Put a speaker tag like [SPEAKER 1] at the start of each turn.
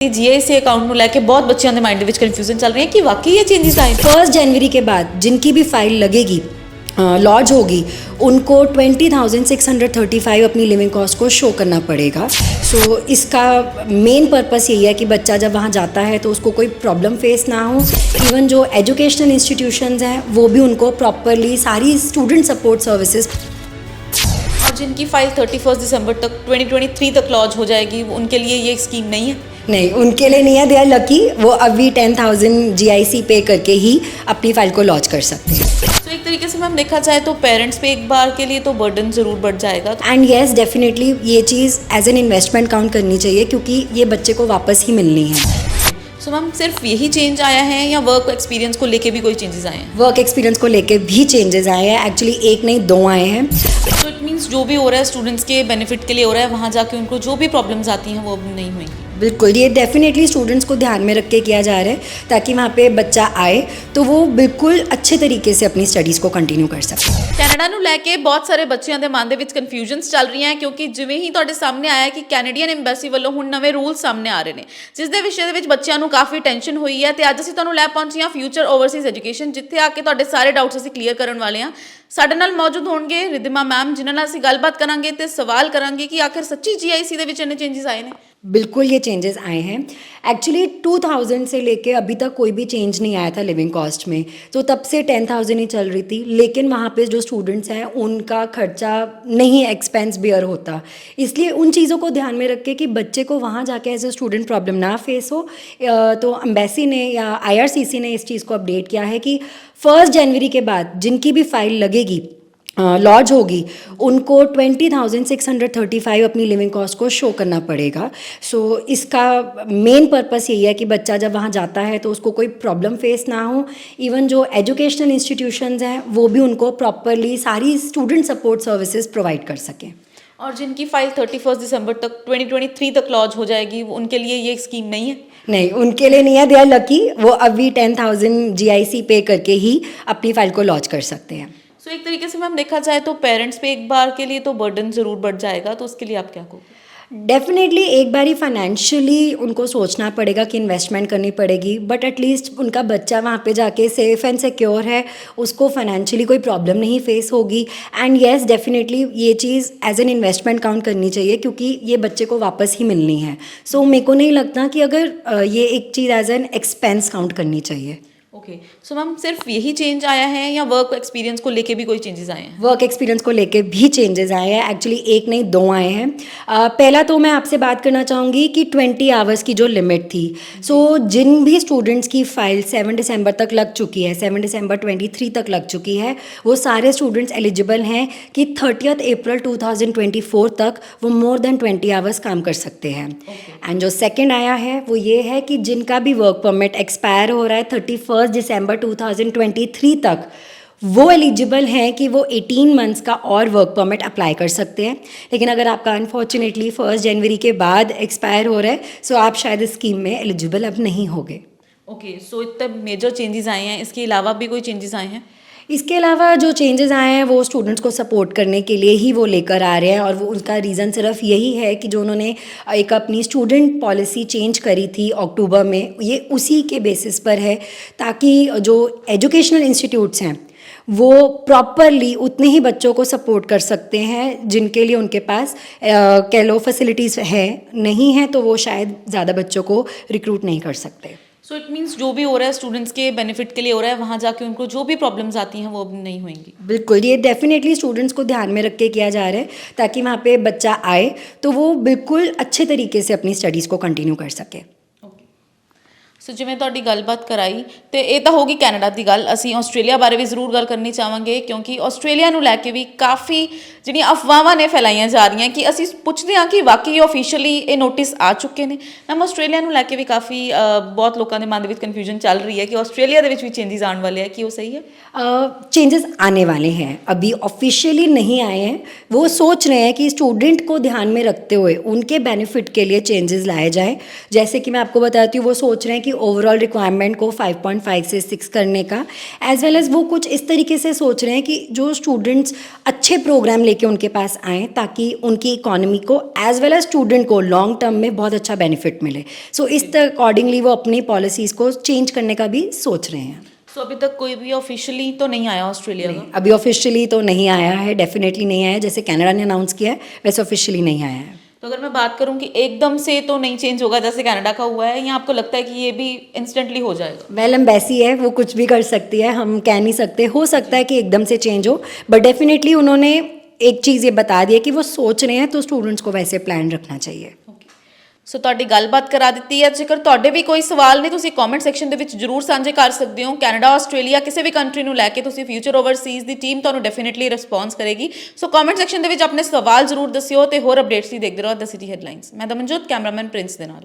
[SPEAKER 1] GIC account ਨੂੰ ਲੈ ਕੇ ਬਹੁਤ ਬੱਚਿਆਂ ਦੇ ਮਾਈਂਡ ਦੇ ਵਿੱਚ ਕਨਫਿਊਜ਼ਨ ਚੱਲ ਰਹੀ ਹੈ ਕਿ ਵਾਕਈ ਇਹ ਚੇਂजेस आए
[SPEAKER 2] 1 जनवरी के बाद जिनकी भी फाइल लगेगी लॉन्च होगी उनको 20,635 अपनी लिविंग कॉस्ट को शो करना पड़ेगा। सो इसका मेन पर्पस यही है कि बच्चा जब वहाँ जाता है तो उसको कोई प्रॉब्लम फेस ना हो। इवन जो एजुकेशनल इंस्टीट्यूशंस हैं वो भी उनको प्रॉपरली सारी स्टूडेंट सपोर्ट सर्विसेज
[SPEAKER 1] और जिनकी फाइल 31 दिसंबर तक 2023 तक लॉन्च हो जाएगी उनके लिए ये स्कीम नहीं है।
[SPEAKER 2] नहीं, उनके लिए नहीं है, दे आर लकी। वो अभी 10,000 GIC पे करके ही अपनी फाइल को लॉन्च कर सकते हैं।
[SPEAKER 1] तो एक तरीके से मैम देखा जाए तो पेरेंट्स पे एक बार के लिए तो बर्डन ज़रूर बढ़ जाएगा।
[SPEAKER 2] एंड येस डेफिनेटली ये चीज़ एज एन इन्वेस्टमेंट काउंट करनी चाहिए क्योंकि ये बच्चे को वापस ही मिलनी है।
[SPEAKER 1] सो मैम सिर्फ यही चेंज आया है या वर्क एक्सपीरियंस को लेके भी कोई चेंजेस आए हैं?
[SPEAKER 2] वर्क एक्सपीरियंस को लेके भी चेंजेस आए हैं, एक्चुअली एक नहीं दो आए हैं।
[SPEAKER 1] तो इट मीन्स जो भी हो रहा है स्टूडेंट्स के बेनिफिट के लिए हो रहा है, वहाँ जाके उनको जो भी प्रॉब्लम्स आती हैं वो अब नहीं होंगी।
[SPEAKER 2] बिल्कुल, ये डेफिनेटली स्टूडेंट्स को ध्यान में रख के किया जा रहा है ताकि वहाँ पे बच्चा आए तो वो बिल्कुल अच्छे तरीके से अपनी स्टडीज़ को कंटिन्यू कर सके।
[SPEAKER 1] ਕੈਨੇਡਾ ਨੂੰ ਲੈ ਕੇ ਬਹੁਤ ਸਾਰੇ ਬੱਚਿਆਂ ਦੇ ਮਨ ਦੇ ਵਿੱਚ ਕਨਫਿਊਜ਼ਨਸ ਚੱਲ ਰਹੀਆਂ ਕਿਉਂਕਿ ਜਿਵੇਂ ਹੀ ਤੁਹਾਡੇ ਸਾਹਮਣੇ ਆਇਆ ਕਿ ਕੈਨੇਡੀਅਨ ਐਮਬੈਸੀ ਵੱਲੋਂ ਹੁਣ ਨਵੇਂ ਰੂਲ ਸਾਹਮਣੇ ਆ ਰਹੇ ਨੇ ਜਿਸ ਦੇ ਵਿਸ਼ੇ ਦੇ ਵਿੱਚ ਬੱਚਿਆਂ ਨੂੰ ਕਾਫੀ ਟੈਨਸ਼ਨ ਹੋਈ ਹੈ ਤੇ ਅੱਜ ਅਸੀਂ ਤੁਹਾਨੂੰ ਲੈ ਪਹੁੰਚੇ ਹਾਂ ਫਿਊਚਰ ਓਵਰਸੀਜ਼ ਐਜੂਕੇਸ਼ਨ ਜਿੱਥੇ ਆ ਕੇ ਤੁਹਾਡੇ ਸਾਰੇ ਡਾਊਟਸ ਅਸੀਂ ਕਲੀਅਰ ਕਰਨ ਵਾਲੇ ਹਾਂ। ਸਾਡੇ ਨਾਲ ਮੌਜੂਦ ਹੋਣਗੇ ਰਿਧਿਮਾ ਮੈਮ ਜਿਨ੍ਹਾਂ ਨਾਲ ਅਸੀਂ ਗੱਲਬਾਤ ਕਰਾਂਗੇ ਤੇ ਸਵਾਲ ਕਰਾਂਗੇ ਕਿ ਆਖਿਰ ਸੱਚੀ GIC ਦੇ ਵਿੱਚ ਇੰਨੇ ਚੇਂजेस ਆਏ ਨੇ।
[SPEAKER 2] बिल्कुल ये चेंजेस आए हैं। एक्चुअली 2000 से लेके अभी तक कोई भी चेंज नहीं आया था लिविंग कॉस्ट में, तो तब से 10,000 ही चल रही थी। लेकिन वहाँ पे जो स्टूडेंट्स हैं उनका खर्चा नहीं एक्सपेंस बेयर होता, इसलिए उन चीज़ों को ध्यान में रख के कि बच्चे को वहाँ जाके एज ए स्टूडेंट प्रॉब्लम ना फेस हो, तो एम्बेसी ने या IRCC ने इस चीज़ को अपडेट किया है कि 1 जनवरी के बाद जिनकी भी फाइल लगेगी लॉन्च होगी उनको 20,635 अपनी लिविंग कॉस्ट को शो करना पड़ेगा। सो इसका मेन पर्पस यही है कि बच्चा जब वहाँ जाता है तो उसको कोई प्रॉब्लम फेस ना हो। इवन जो एजुकेशनल इंस्टीट्यूशंस हैं वो भी उनको प्रॉपरली सारी स्टूडेंट सपोर्ट सर्विसेज प्रोवाइड कर सकें।
[SPEAKER 1] और जिनकी फाइल 31 दिसंबर तक 2023 तक लॉन्च हो जाएगी उनके लिए ये स्कीम नहीं है।
[SPEAKER 2] नहीं, उनके लिए नहीं है, दे आर लकी। वो अभी 10,000 GIC पे करके ही अपनी फाइल को लॉन्च कर सकते हैं।
[SPEAKER 1] सो एक तरीके से मैम देखा जाए तो पेरेंट्स पे एक बार के लिए तो बर्डन ज़रूर बढ़ जाएगा, तो उसके लिए आप क्या कहोगे?
[SPEAKER 2] डेफिनेटली एक बार ही फाइनेंशियली उनको सोचना पड़ेगा कि इन्वेस्टमेंट करनी पड़ेगी, बट एटलीस्ट उनका बच्चा वहाँ पे जाके सेफ़ एंड सिक्योर है, उसको फाइनेंशियली कोई प्रॉब्लम नहीं फेस होगी। एंड येस डेफिनेटली ये चीज़ एज एन इन्वेस्टमेंट काउंट करनी चाहिए क्योंकि ये बच्चे को वापस ही मिलनी है। सो मेरे को नहीं लगता कि अगर ये एक चीज़ एज एन एक्सपेंस काउंट करनी चाहिए।
[SPEAKER 1] ओके, सो मैम सिर्फ यही चेंज आया है या वर्क एक्सपीरियंस को लेके भी कोई चेंजेस आए हैं?
[SPEAKER 2] वर्क एक्सपीरियंस को लेके भी चेंजेस आए हैं, एक्चुअली एक नहीं दो आए हैं। पहला तो मैं आपसे बात करना चाहूँगी कि 20 आवर्स की जो लिमिट थी, सो जिन भी स्टूडेंट्स की फाइल 7 दिसंबर तक लग चुकी है, 7 दिसंबर 23 तक लग चुकी है, वो सारे स्टूडेंट्स एलिजिबल हैं कि 30 अप्रैल 2024 तक वो मोर देन 20 आवर्स काम कर सकते हैं। एंड जो सेकेंड आया है वो ये है कि जिनका भी वर्क परमिट एक्सपायर हो रहा है 31 दिसंबर 2023 तक, वो एलिजिबल हैं कि वो 18 मंथ्स का और वर्क परमिट अप्लाई कर सकते हैं। लेकिन अगर आपका अनफॉर्चुनेटली 1 जनवरी के बाद एक्सपायर हो रहा है सो आप शायद इस स्कीम में एलिजिबल अब नहीं होंगे।
[SPEAKER 1] ओके, सो इतने मेजर चेंजेस आए हैं, इसके अलावा भी कोई चेंजेस आए हैं?
[SPEAKER 2] इसके अलावा जो चेंजेस आए हैं वो स्टूडेंट्स को सपोर्ट करने के लिए ही वो लेकर आ रहे हैं, और वो उसका रीज़न सिर्फ यही है कि जो उन्होंने एक अपनी स्टूडेंट पॉलिसी चेंज करी थी अक्टूबर में, ये उसी के बेसिस पर है ताकि जो एजुकेशनल इंस्टीट्यूट्स हैं वो प्रॉपरली उतने ही बच्चों को सपोर्ट कर सकते हैं जिनके लिए उनके पास कह लो फैसिलिटीज़ है, नहीं है तो वो शायद ज़्यादा बच्चों को रिक्रूट नहीं कर सकते।
[SPEAKER 1] सो इट मीन्स जो भी हो रहा है स्टूडेंट्स के बेनिफिट के लिए हो रहा है, वहाँ जाके उनको जो भी प्रॉब्लम्स आती हैं वो अब नहीं होंगी।
[SPEAKER 2] बिल्कुल, ये डेफिनेटली स्टूडेंट्स को ध्यान में रख के किया जा रहा है ताकि वहाँ पे बच्चा आए तो वो बिल्कुल अच्छे तरीके से अपनी स्टडीज़ को कंटिन्यू कर सके।
[SPEAKER 1] सो जिवें तुहाडी गलबात कराई तो ये तो होगी कैनेडा की गल, असीं आस्ट्रेलिया बारे भी जरूर गल करनी चाहांगे क्योंकि आस्ट्रेलिया नूं लैके भी काफ़ी जिहड़ियां अफवाहां ने फैलाईयां जा रही कि असीं पुछदे हां कि वाकई ऑफिशियली ये नोटिस आ चुके हैं। मैम आस्ट्रेलिया नूं लैके भी काफ़ी बहुत लोगों के मन में कन्फ्यूजन चल रही है कि आस्ट्रेलिया दे विच भी चेंजेस आने वाले हैं, कि वो सही है?
[SPEAKER 2] चेंजेस आने वाले हैं, अभी ऑफिशियली नहीं आए हैं। वो सोच रहे हैं कि स्टूडेंट को ध्यान में रखते हुए उनके बेनिफिट के लिए चेंजेस लाए जाएँ। जैसे कि मैं आपको बताती हूँ, वो सोच रहे हैं कि ओवरऑल रिक्वायरमेंट को 5.5 से 6 करने का, एज वेल एज़ वो कुछ इस तरीके से सोच रहे हैं कि जो स्टूडेंट्स अच्छे प्रोग्राम लेके उनके पास आएँ ताकि उनकी इकोनॉमी को एज वेल एज स्टूडेंट को लॉन्ग टर्म में बहुत अच्छा बेनिफिट मिले। सो इस अकॉर्डिंगली वो अपनी पॉलिसीज़ को चेंज करने का भी सोच रहे हैं।
[SPEAKER 1] सो अभी तक कोई भी ऑफिशियली तो नहीं आया ऑस्ट्रेलिया का?
[SPEAKER 2] अभी ऑफिशियली तो नहीं आया है, डेफिनेटली नहीं आया है। जैसे कनाडा ने अनाउंस किया है वैसे ऑफिशियली नहीं आया है।
[SPEAKER 1] तो अगर मैं बात करूं कि एकदम से तो नहीं चेंज होगा जैसे कनाडा का हुआ है, या आपको लगता है कि ये भी इंस्टेंटली हो जाएगा?
[SPEAKER 2] वेल एम्बेसी है, वो कुछ भी कर सकती है, हम कह नहीं सकते। हो सकता है कि एकदम से चेंज हो, बट डेफिनेटली उन्होंने एक चीज़ ये बता दी है कि वो सोच रहे हैं, तो स्टूडेंट्स को वैसे प्लान रखना चाहिए।
[SPEAKER 1] ਸੋ ਤੁਹਾਡੀ ਗੱਲਬਾਤ ਕਰਾ ਦਿੱਤੀ ਹੈ। ਜੇਕਰ ਤੁਹਾਡੇ ਵੀ ਕੋਈ ਸਵਾਲ ਨੇ ਤੁਸੀਂ ਕਮੈਂਟ ਸੈਕਸ਼ਨ ਦੇ ਵਿੱਚ ਜਰੂਰ ਸਾਂਝੇ ਕਰ ਸਕਦੇ ਹੋ। ਕੈਨੇਡਾ, ਆਸਟ੍ਰੇਲੀਆ, ਕਿਸੇ ਵੀ ਕੰਟਰੀ ਨੂੰ ਲੈ ਕੇ ਤੁਸੀਂ ਫਿਊਚਰ ਓਵਰਸੀਜ਼ ਦੀ ਟੀਮ ਤੁਹਾਨੂੰ ਡੈਫੀਨਿਟਲੀ ਰਿਸਪੌਂਸ ਕਰੇਗੀ। ਸੋ ਕਮੈਂਟ ਸੈਕਸ਼ਨ ਦੇ ਵਿੱਚ ਆਪਣੇ ਸਵਾਲ ਜਰੂਰ ਦੱਸਿਓ ਤੇ ਹੋਰ ਅਪਡੇਟਸ ਲਈ ਦੇਖਦੇ ਰਹੋ ਦ ਸਿਟੀ ਹੈਡਲਾਈਨਸ। ਮੈਂ ਦਮਨਜੋਤ, ਕੈਮਰਾਮੈਨ ਪ੍ਰਿੰਸ ਦੇ ਨਾਲ।